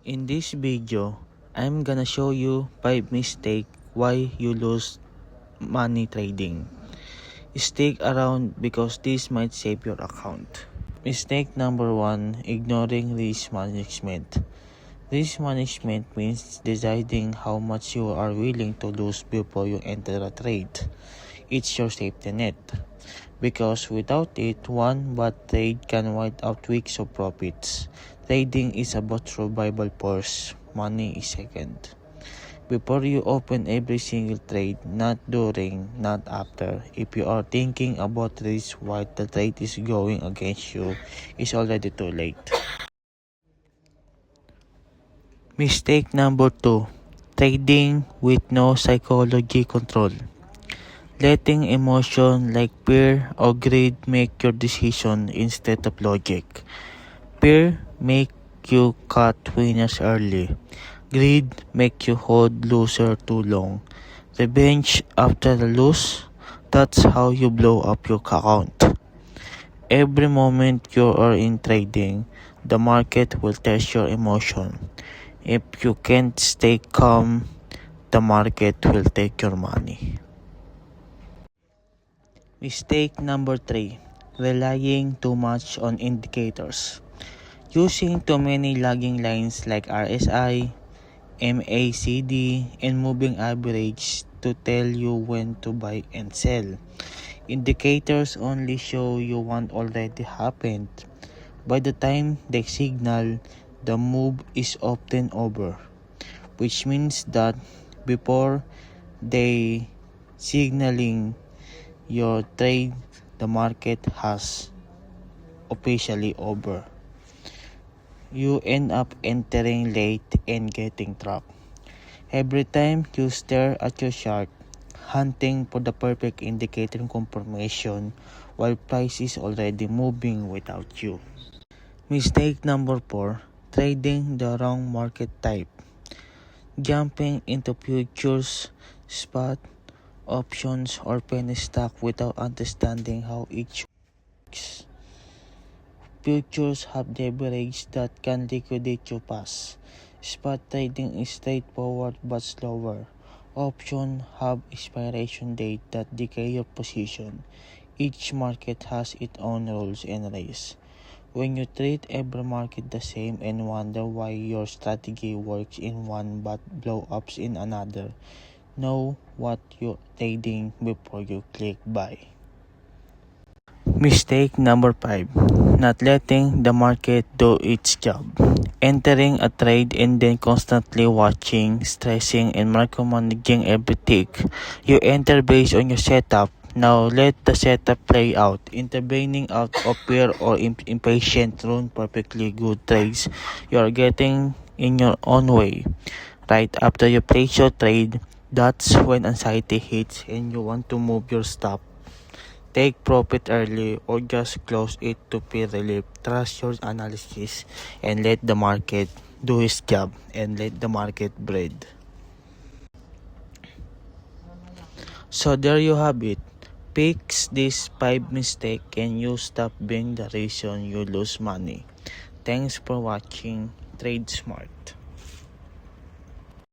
In this video, I'm gonna show you 5 mistakes why you lose money trading. Stick around because this might save your account. Mistake number 1, ignoring risk management. Risk management means deciding how much you are willing to lose before you enter a trade. It's your safety net. Because without it, one bad trade can wipe out weeks of profits. Trading is about survival first, money is second. Before you open every single trade, not during, not after. If you are thinking about risk while the trade is going against you, it's already too late. Mistake number 2, trading with no psychology control. Letting emotion like fear or greed make your decision instead of logic. Fear make you cut winners early. Greed make you hold loser too long. Revenge after the lose, that's how you blow up your account. Every moment you are in trading, the market will test your emotion. If you can't stay calm, the market will take your money. Mistake number 3, relying too much on indicators. Using too many lagging lines like RSI, MACD, and moving average to tell you when to buy and sell. Indicators only show you what already happened. By the time they signal, the move is often over, which means that before they signaling your trade, the market has officially over. You end up entering late and getting trapped. Every time you stare at your chart, hunting for the perfect indicator confirmation while price is already moving without you. Mistake number 4, trading the wrong market type. Jumping into futures, spot, options, or penny stock without understanding how each works. Futures have leverage that can liquidate you fast. Spot trading is straightforward but slower. Options have expiration date that decay your position. Each market has its own rules and risks. When you treat every market the same and wonder why your strategy works in one but blow ups in another, know what you're trading before you click buy. Mistake number 5, not letting the market do its job. Entering a trade and then constantly watching, stressing, and micromanaging every tick. You enter based on your setup. Now let the setup play out. Intervening out of fear or impatient ruin perfectly good trades you are getting in your own way. Right after you place your trade, that's when anxiety hits and you want to move your stop. Take profit early or just close it to feel relief. Trust your analysis and let the market do its job and let the market breathe. So there you have it. Fix these 5 mistakes and you stop being the reason you lose money. Thanks for watching. Trade smart.